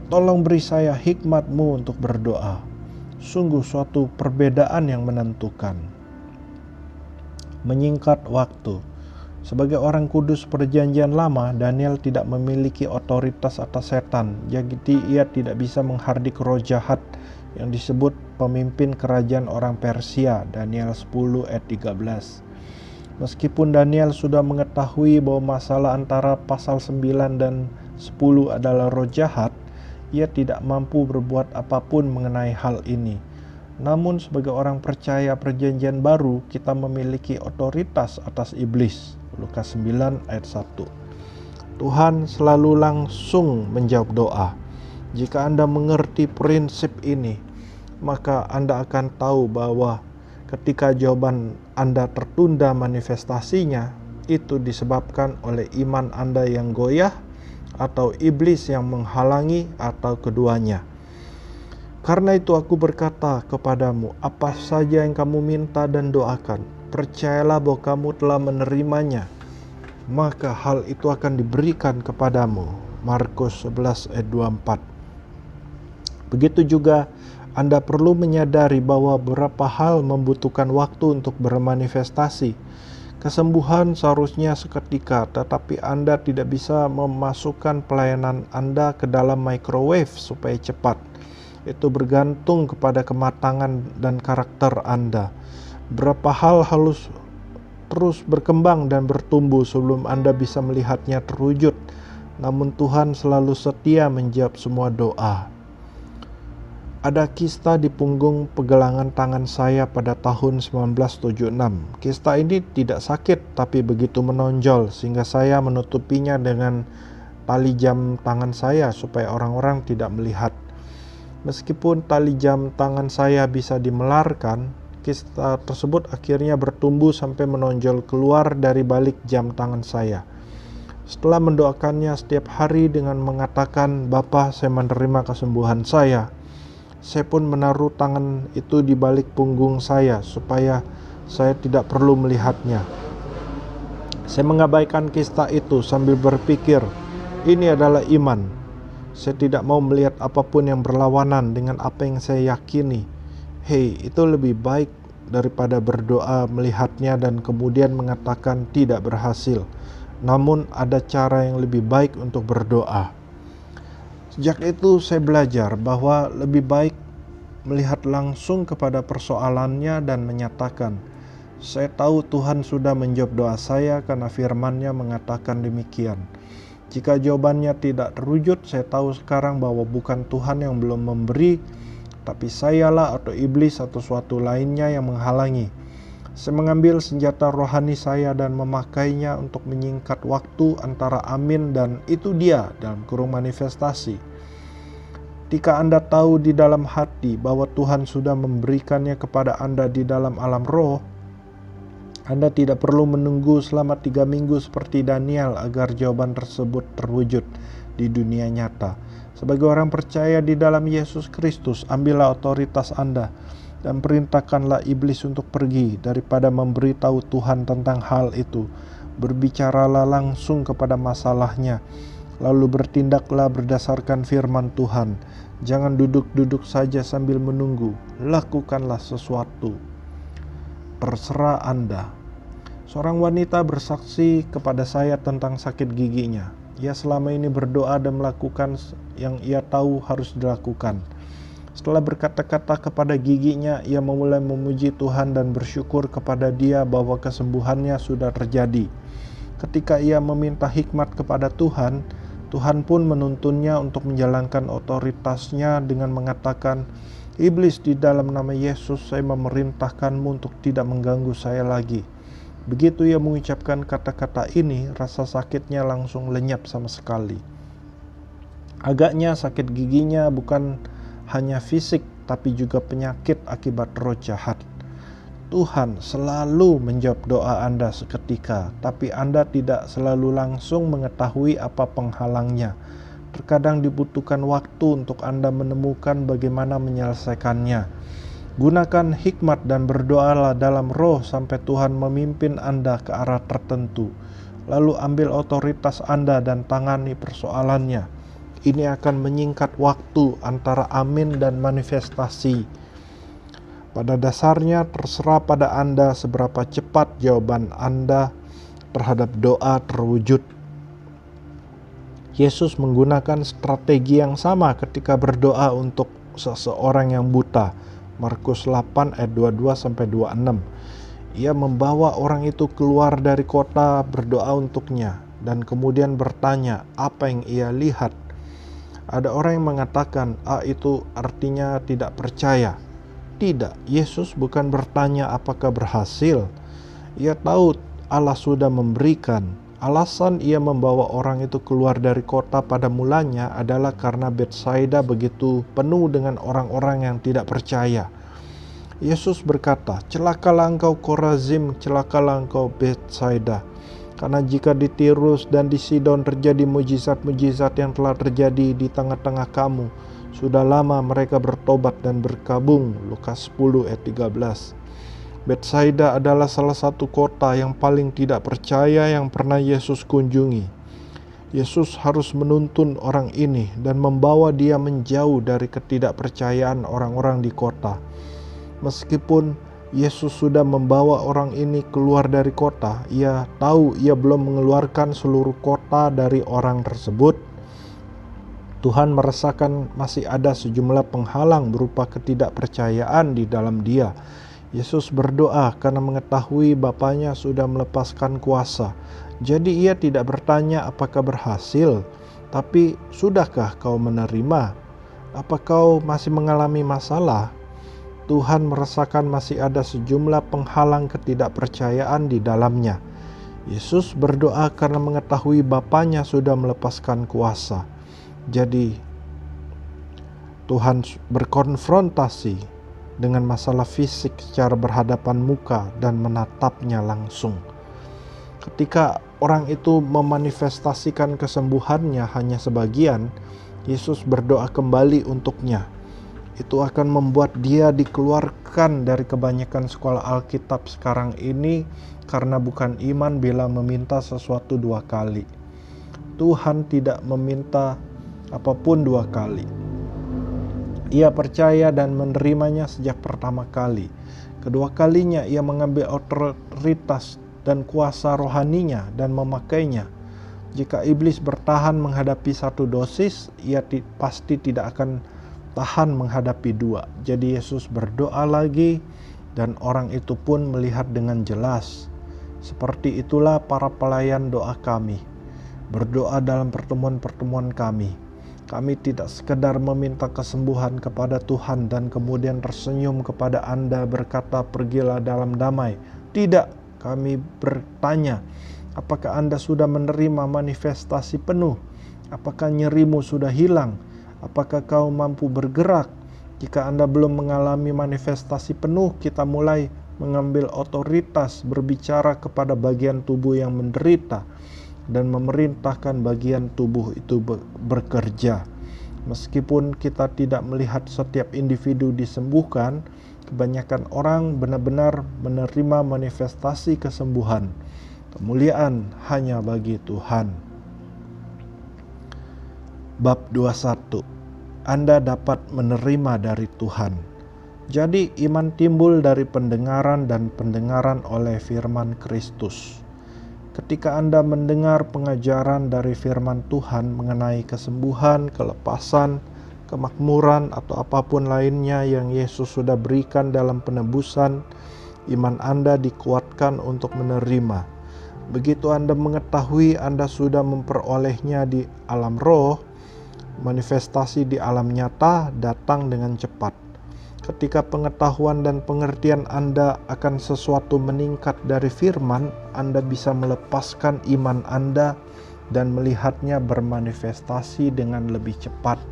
A: Tolong beri saya hikmat-Mu untuk berdoa." Sungguh suatu perbedaan yang menentukan. Menyingkat waktu. Sebagai orang kudus perjanjian lama, Daniel tidak memiliki otoritas atas setan, jadi ia tidak bisa menghardik roh jahat yang disebut pemimpin kerajaan orang Persia, Daniel 10 ayat 13. Meskipun Daniel sudah mengetahui bahwa masalah antara pasal 9 dan 10 adalah roh jahat, ia tidak mampu berbuat apapun mengenai hal ini. Namun sebagai orang percaya perjanjian baru, kita memiliki otoritas atas iblis. Lukas 9 ayat 1. Tuhan selalu langsung menjawab doa. Jika Anda mengerti prinsip ini, maka Anda akan tahu bahwa ketika jawaban Anda tertunda manifestasinya, itu disebabkan oleh iman Anda yang goyah, atau iblis yang menghalangi, atau keduanya. Karena itu aku berkata kepadamu, apa saja yang kamu minta dan doakan, percayalah bahwa kamu telah menerimanya, maka hal itu akan diberikan kepadamu. Markus 11 ayat 24. Begitu juga Anda perlu menyadari bahwa beberapa hal membutuhkan waktu untuk bermanifestasi. Kesembuhan seharusnya seketika, tetapi Anda tidak bisa memasukkan pelayanan Anda ke dalam microwave supaya cepat. Itu bergantung kepada kematangan dan karakter Anda. Berapa hal harus terus berkembang dan bertumbuh sebelum Anda bisa melihatnya terwujud. Namun Tuhan selalu setia menjawab semua doa. Ada kista di punggung pegelangan tangan saya pada tahun 1976. Kista ini tidak sakit tapi begitu menonjol sehingga saya menutupinya dengan tali jam tangan saya supaya orang-orang tidak melihat. Meskipun tali jam tangan saya bisa dimelarkan, kista tersebut akhirnya bertumbuh sampai menonjol keluar dari balik jam tangan saya. Setelah mendoakannya setiap hari dengan mengatakan, "Bapa, saya menerima kesembuhan saya pun menaruh tangan itu di balik punggung saya supaya saya tidak perlu melihatnya." Saya mengabaikan kista itu sambil berpikir, ini adalah iman. Saya tidak mau melihat apapun yang berlawanan dengan apa yang saya yakini. Itu lebih baik daripada berdoa melihatnya dan kemudian mengatakan tidak berhasil. Namun ada cara yang lebih baik untuk berdoa. Sejak itu saya belajar bahwa lebih baik melihat langsung kepada persoalannya dan menyatakan, "Saya tahu Tuhan sudah menjawab doa saya karena firman-Nya mengatakan demikian." Jika jawabannya tidak terwujud, saya tahu sekarang bahwa bukan Tuhan yang belum memberi, tapi sayalah atau iblis atau suatu lainnya yang menghalangi. Saya mengambil senjata rohani saya dan memakainya untuk menyingkat waktu antara amin dan itu dia dalam kurung manifestasi. Ketika Anda tahu di dalam hati bahwa Tuhan sudah memberikannya kepada Anda di dalam alam roh, Anda tidak perlu menunggu selama 3 minggu seperti Daniel agar jawaban tersebut terwujud di dunia nyata. Sebagai orang percaya di dalam Yesus Kristus, ambillah otoritas Anda dan perintahkanlah iblis untuk pergi daripada memberitahu Tuhan tentang hal itu. Berbicaralah langsung kepada masalahnya, lalu bertindaklah berdasarkan firman Tuhan. Jangan duduk-duduk saja sambil menunggu, lakukanlah sesuatu. Terserah Anda. Seorang wanita bersaksi kepada saya tentang sakit giginya. Ia selama ini berdoa dan melakukan yang ia tahu harus dilakukan. Setelah berkata-kata kepada giginya, ia memulai memuji Tuhan dan bersyukur kepada Dia bahwa kesembuhannya sudah terjadi. Ketika ia meminta hikmat kepada Tuhan, Tuhan pun menuntunnya untuk menjalankan otoritasnya dengan mengatakan, "Iblis, di dalam nama Yesus saya memerintahkanmu untuk tidak mengganggu saya lagi." Begitu ia mengucapkan kata-kata ini, rasa sakitnya langsung lenyap sama sekali. Agaknya sakit giginya bukan hanya fisik, tapi juga penyakit akibat roh jahat. Tuhan selalu menjawab doa Anda seketika, tapi Anda tidak selalu langsung mengetahui apa penghalangnya. Terkadang dibutuhkan waktu untuk Anda menemukan bagaimana menyelesaikannya. Gunakan hikmat dan berdoalah dalam roh sampai Tuhan memimpin Anda ke arah tertentu. Lalu ambil otoritas Anda dan tangani persoalannya. Ini akan menyingkat waktu antara amin dan manifestasi. Pada dasarnya terserah pada Anda seberapa cepat jawaban Anda terhadap doa terwujud. Yesus menggunakan strategi yang sama ketika berdoa untuk seseorang yang buta. Markus 8 ayat 22-26. Ia membawa orang itu keluar dari kota berdoa untuknya dan kemudian bertanya apa yang ia lihat. Ada orang yang mengatakan, itu artinya tidak percaya. Tidak, Yesus bukan bertanya apakah berhasil. Ia tahu Allah sudah memberikan. Alasan ia membawa orang itu keluar dari kota pada mulanya adalah karena Betsaida begitu penuh dengan orang-orang yang tidak percaya. Yesus berkata, "Celakalah engkau Korazim, celakalah engkau Betsaida. Karena jika di Tirus dan di Sidon terjadi mujizat-mujizat yang telah terjadi di tengah-tengah kamu, sudah lama mereka bertobat dan berkabung." Lukas 10 ayat 13. Betsaida adalah salah satu kota yang paling tidak percaya yang pernah Yesus kunjungi. Yesus harus menuntun orang ini dan membawa dia menjauh dari ketidakpercayaan orang-orang di kota. Meskipun Yesus sudah membawa orang ini keluar dari kota, ia tahu ia belum mengeluarkan seluruh kota dari orang tersebut. Tuhan merasakan masih ada sejumlah penghalang berupa ketidakpercayaan di dalam dia. Yesus berdoa karena mengetahui Bapanya sudah melepaskan kuasa. Jadi ia tidak bertanya apakah berhasil, tapi sudahkah kau menerima? Apa kau masih mengalami masalah? Tuhan merasakan masih ada sejumlah penghalang ketidakpercayaan di dalamnya. Yesus berdoa karena mengetahui Bapanya sudah melepaskan kuasa. Jadi Tuhan berkonfrontasi dengan masalah fisik secara berhadapan muka dan menatapnya langsung. Ketika orang itu memanifestasikan kesembuhannya hanya sebagian, Yesus berdoa kembali untuknya. Itu akan membuat dia dikeluarkan dari kebanyakan sekolah Alkitab sekarang ini karena bukan iman bila meminta sesuatu 2 kali. Tuhan tidak meminta apapun 2 kali. Ia percaya dan menerimanya sejak pertama kali. Kedua kalinya ia mengambil otoritas dan kuasa rohaninya dan memakainya. Jika iblis bertahan menghadapi 1 dosis, ia pasti tidak akan tahan menghadapi 2. Jadi Yesus berdoa lagi dan orang itu pun melihat dengan jelas. Seperti itulah para pelayan doa kami. Berdoa dalam pertemuan-pertemuan kami. Kami tidak sekedar meminta kesembuhan kepada Tuhan dan kemudian tersenyum kepada Anda berkata pergilah dalam damai. Tidak, kami bertanya, apakah Anda sudah menerima manifestasi penuh? Apakah nyerimu sudah hilang? Apakah kau mampu bergerak? Jika Anda belum mengalami manifestasi penuh, kita mulai mengambil otoritas berbicara kepada bagian tubuh yang menderita dan memerintahkan bagian tubuh itu bekerja. Meskipun kita tidak melihat setiap individu disembuhkan, kebanyakan orang benar-benar menerima manifestasi kesembuhan. Kemuliaan hanya bagi Tuhan. Bab 21. Anda dapat menerima dari Tuhan. Jadi iman timbul dari pendengaran dan pendengaran oleh firman Kristus. Ketika Anda mendengar pengajaran dari firman Tuhan mengenai kesembuhan, kelepasan, kemakmuran atau apapun lainnya yang Yesus sudah berikan dalam penebusan, iman Anda dikuatkan untuk menerima. Begitu Anda mengetahui Anda sudah memperolehnya di alam roh, manifestasi di alam nyata datang dengan cepat. Ketika pengetahuan dan pengertian Anda akan sesuatu meningkat dari firman, Anda bisa melepaskan iman Anda dan melihatnya bermanifestasi dengan lebih cepat.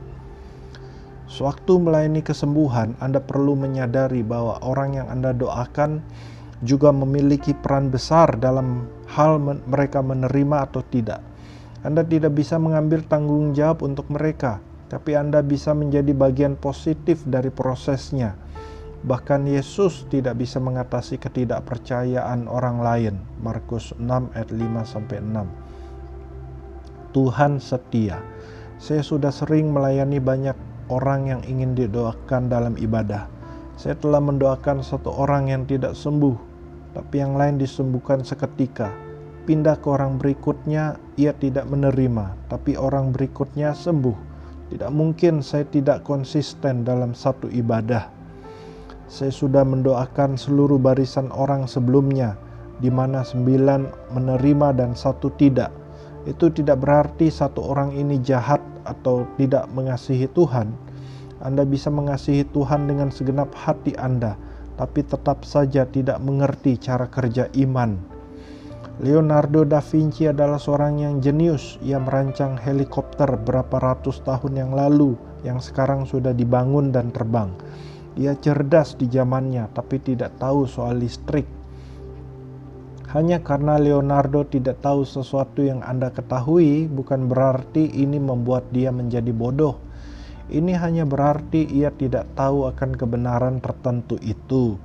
A: Sewaktu melayani kesembuhan, Anda perlu menyadari bahwa orang yang Anda doakan juga memiliki peran besar dalam hal mereka menerima atau tidak. Anda tidak bisa mengambil tanggung jawab untuk mereka, tapi Anda bisa menjadi bagian positif dari prosesnya. Bahkan Yesus tidak bisa mengatasi ketidakpercayaan orang lain. Markus 6 ayat 5-6. Tuhan setia. Saya sudah sering melayani banyak orang yang ingin didoakan dalam ibadah. Saya telah mendoakan satu orang yang tidak sembuh, tapi yang lain disembuhkan seketika. Pindah ke orang berikutnya, ia tidak menerima, tapi orang berikutnya sembuh. Tidak mungkin saya tidak konsisten dalam satu ibadah. Saya sudah mendoakan seluruh barisan orang sebelumnya, di mana 9 menerima dan 1 tidak. Itu tidak berarti satu orang ini jahat atau tidak mengasihi Tuhan. Anda bisa mengasihi Tuhan dengan segenap hati Anda, tapi tetap saja tidak mengerti cara kerja iman. Leonardo da Vinci adalah seorang yang jenius. Ia merancang helikopter berapa ratus tahun yang lalu yang sekarang sudah dibangun dan terbang. Ia cerdas di zamannya, tapi tidak tahu soal listrik. Hanya karena Leonardo tidak tahu sesuatu yang Anda ketahui, bukan berarti ini membuat dia menjadi bodoh. Ini hanya berarti ia tidak tahu akan kebenaran tertentu itu.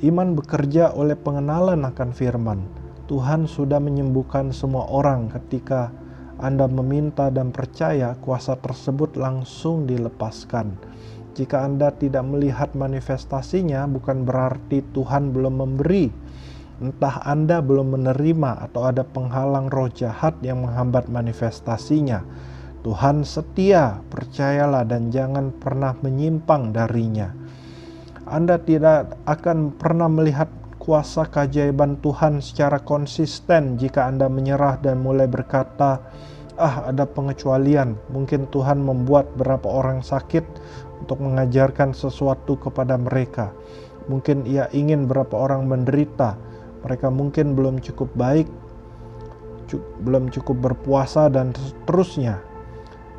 A: Iman bekerja oleh pengenalan akan firman. Tuhan sudah menyembuhkan semua orang. Ketika Anda meminta dan percaya, kuasa tersebut langsung dilepaskan. Jika Anda tidak melihat manifestasinya, bukan berarti Tuhan belum memberi. Entah Anda belum menerima atau ada penghalang roh jahat yang menghambat manifestasinya. Tuhan setia, percayalah dan jangan pernah menyimpang darinya. Anda tidak akan pernah melihat kuasa keajaiban Tuhan secara konsisten jika Anda menyerah dan mulai berkata, ada pengecualian. Mungkin Tuhan membuat beberapa orang sakit untuk mengajarkan sesuatu kepada mereka. Mungkin ia ingin beberapa orang menderita. Mereka mungkin belum cukup baik, belum cukup berpuasa dan seterusnya.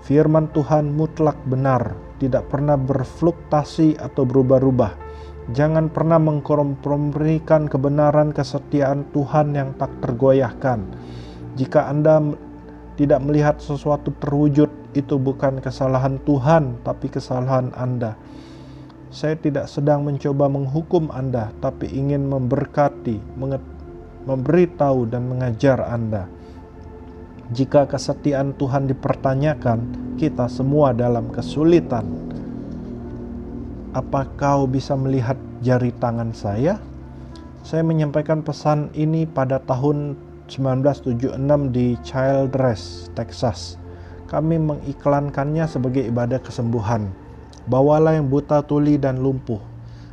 A: Firman Tuhan mutlak benar, tidak pernah berfluktuasi atau berubah-ubah. Jangan pernah mengkompromikan kebenaran kesetiaan Tuhan yang tak tergoyahkan. Jika Anda tidak melihat sesuatu terwujud, itu bukan kesalahan Tuhan, tapi kesalahan Anda. Saya tidak sedang mencoba menghukum Anda, tapi ingin memberkati, memberitahu dan mengajar Anda. Jika kesetiaan Tuhan dipertanyakan, kita semua dalam kesulitan. Apa kau bisa melihat jari tangan saya? Saya menyampaikan pesan ini pada tahun 1976 di Childress, Texas. Kami mengiklankannya sebagai ibadah kesembuhan. Bawalah yang buta, tuli, dan lumpuh.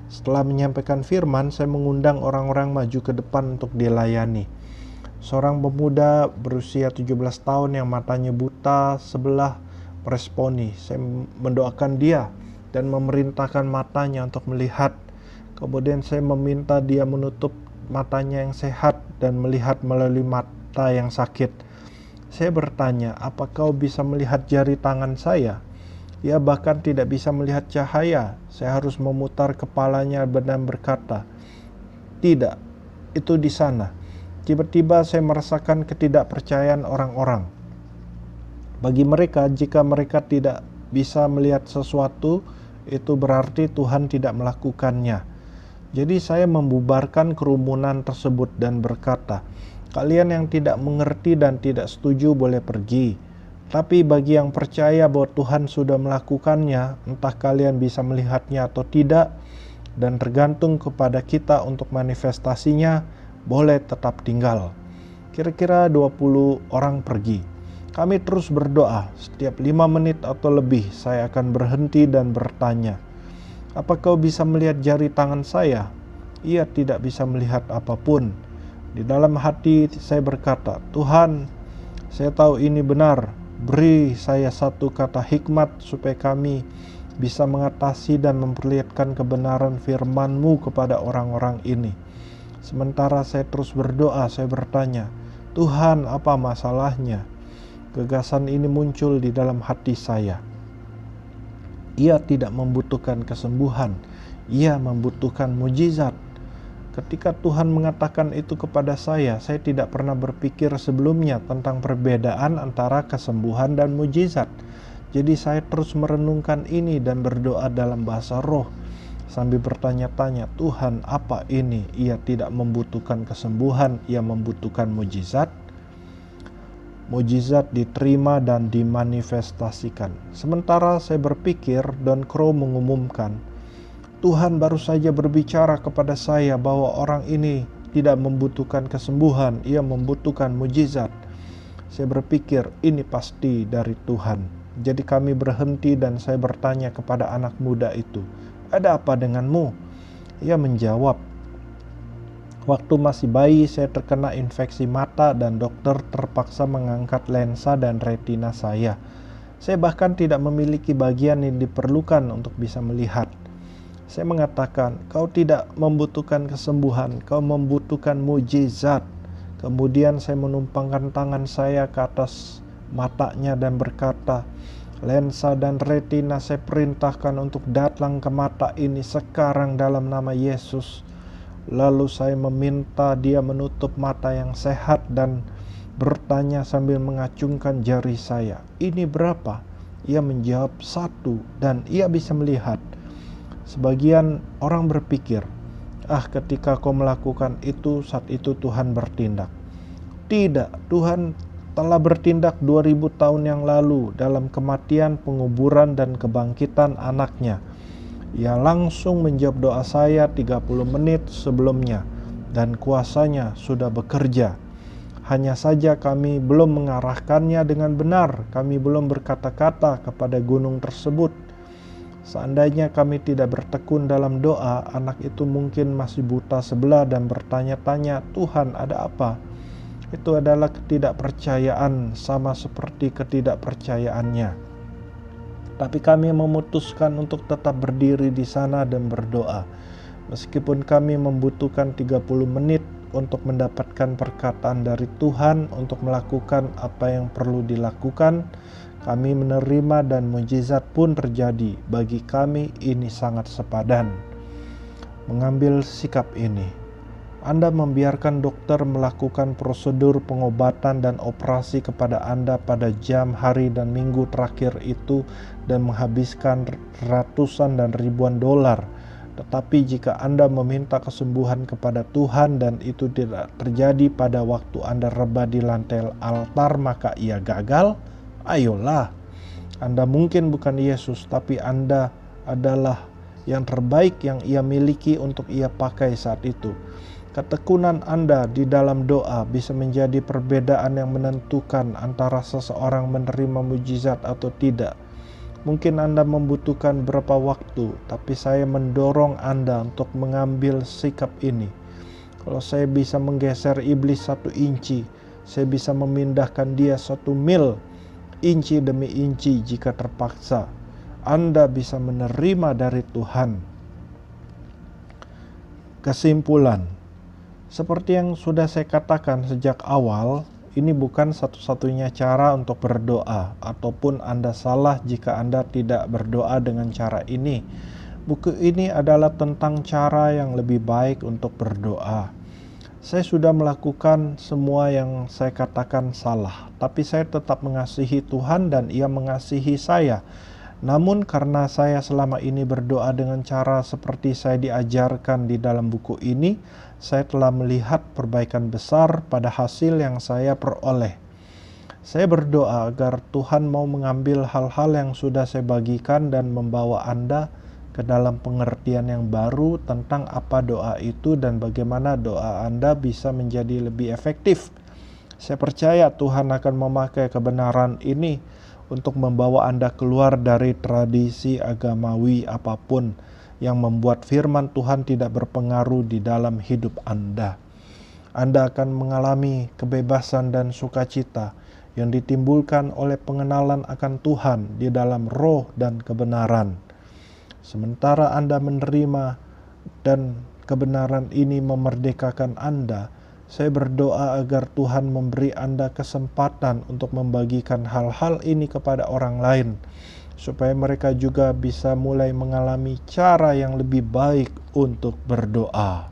A: Setelah menyampaikan firman, saya mengundang orang-orang maju ke depan untuk dilayani. Seorang pemuda berusia 17 tahun yang matanya buta sebelah meresponi. Saya mendoakan dia dan memerintahkan matanya untuk melihat. Kemudian saya meminta dia menutup matanya yang sehat dan melihat melalui mata yang sakit. Saya bertanya, apa kau bisa melihat jari tangan saya? Ia bahkan tidak bisa melihat cahaya. Saya harus memutar kepalanya dan berkata, tidak, itu di sana. Tiba-tiba saya merasakan ketidakpercayaan orang-orang. Bagi mereka, jika mereka tidak bisa melihat sesuatu, itu berarti Tuhan tidak melakukannya. Jadi saya membubarkan kerumunan tersebut dan berkata, kalian yang tidak mengerti dan tidak setuju boleh pergi. Tapi bagi yang percaya bahwa Tuhan sudah melakukannya, entah kalian bisa melihatnya atau tidak, dan tergantung kepada kita untuk manifestasinya, boleh tetap tinggal. Kira-kira 20 orang pergi. Kami terus berdoa. Setiap 5 menit atau lebih saya akan berhenti dan bertanya, apa kau bisa melihat jari tangan saya? Ia tidak bisa melihat apapun. Di dalam hati saya berkata, Tuhan, saya tahu ini benar. Beri saya satu kata hikmat supaya kami bisa mengatasi dan memperlihatkan kebenaran firman-Mu kepada orang-orang ini. Sementara saya terus berdoa, saya bertanya, Tuhan, apa masalahnya? Gagasan ini muncul di dalam hati saya. Ia tidak membutuhkan kesembuhan, ia membutuhkan mujizat. Ketika Tuhan mengatakan itu kepada saya tidak pernah berpikir sebelumnya tentang perbedaan antara kesembuhan dan mujizat. Jadi saya terus merenungkan ini dan berdoa dalam bahasa roh sambil bertanya-tanya, Tuhan, apa ini? Ia tidak membutuhkan kesembuhan, ia membutuhkan mujizat. Mujizat diterima dan dimanifestasikan. Sementara saya berpikir, Don Crow mengumumkan, Tuhan baru saja berbicara kepada saya bahwa orang ini tidak membutuhkan kesembuhan, ia membutuhkan mujizat. Saya berpikir ini pasti dari Tuhan. Jadi kami berhenti dan saya bertanya kepada anak muda itu, ada apa denganmu? Ia menjawab, waktu masih bayi saya terkena infeksi mata dan dokter terpaksa mengangkat lensa dan retina saya. Saya bahkan tidak memiliki bagian yang diperlukan untuk bisa melihat. Saya mengatakan, kau tidak membutuhkan kesembuhan, kau membutuhkan mujizat. Kemudian saya menumpangkan tangan saya ke atas matanya dan berkata, lensa dan retina saya perintahkan untuk datang ke mata ini sekarang dalam nama Yesus. Lalu saya meminta dia menutup mata yang sehat dan bertanya sambil mengacungkan jari saya, ini berapa? Ia menjawab 1 dan ia bisa melihat. Sebagian orang berpikir, ketika kau melakukan itu, saat itu Tuhan bertindak. Tidak, Tuhan telah bertindak 2000 tahun yang lalu dalam kematian, penguburan, dan kebangkitan anaknya. Ia langsung menjawab doa saya 30 menit sebelumnya, dan kuasanya sudah bekerja. Hanya saja kami belum mengarahkannya dengan benar, kami belum berkata-kata kepada gunung tersebut. Seandainya kami tidak bertekun dalam doa, anak itu mungkin masih buta sebelah dan bertanya-tanya, Tuhan ada apa? Itu adalah ketidakpercayaan sama seperti ketidakpercayaannya. Tapi kami memutuskan untuk tetap berdiri di sana dan berdoa. Meskipun kami membutuhkan 30 menit untuk mendapatkan perkataan dari Tuhan untuk melakukan apa yang perlu dilakukan, kami menerima dan mujizat pun terjadi. Bagi kami ini sangat sepadan. Mengambil sikap ini, Anda membiarkan dokter melakukan prosedur pengobatan dan operasi kepada Anda pada jam, hari, dan minggu terakhir itu dan menghabiskan ratusan dan ribuan dolar. Tetapi jika Anda meminta kesembuhan kepada Tuhan dan itu tidak terjadi pada waktu Anda rebah di lantai altar, maka ia gagal. Ayolah, Anda mungkin bukan Yesus, tapi Anda adalah yang terbaik yang ia miliki untuk ia pakai saat itu. Ketekunan Anda di dalam doa bisa menjadi perbedaan yang menentukan antara seseorang menerima mujizat atau tidak. Mungkin Anda membutuhkan beberapa waktu, tapi saya mendorong Anda untuk mengambil sikap ini. Kalau saya bisa menggeser iblis 1 inci, saya bisa memindahkan dia 1 mil, inci demi inci jika terpaksa. Anda bisa menerima dari Tuhan. Kesimpulan, seperti yang sudah saya katakan sejak awal, ini bukan satu-satunya cara untuk berdoa, ataupun Anda salah jika Anda tidak berdoa dengan cara ini. Buku ini adalah tentang cara yang lebih baik untuk berdoa. Saya sudah melakukan semua yang saya katakan salah, tapi saya tetap mengasihi Tuhan dan Ia mengasihi saya. Namun karena saya selama ini berdoa dengan cara seperti saya diajarkan di dalam buku ini, saya telah melihat perbaikan besar pada hasil yang saya peroleh. Saya berdoa agar Tuhan mau mengambil hal-hal yang sudah saya bagikan dan membawa Anda ke dalam pengertian yang baru tentang apa doa itu dan bagaimana doa Anda bisa menjadi lebih efektif. Saya percaya Tuhan akan memakai kebenaran ini untuk membawa Anda keluar dari tradisi agamawi apapun yang membuat firman Tuhan tidak berpengaruh di dalam hidup Anda. Anda akan mengalami kebebasan dan sukacita yang ditimbulkan oleh pengenalan akan Tuhan di dalam roh dan kebenaran. Sementara Anda menerima dan kebenaran ini memerdekakan Anda, saya berdoa agar Tuhan memberi Anda kesempatan untuk membagikan hal-hal ini kepada orang lain, supaya mereka juga bisa mulai mengalami cara yang lebih baik untuk berdoa.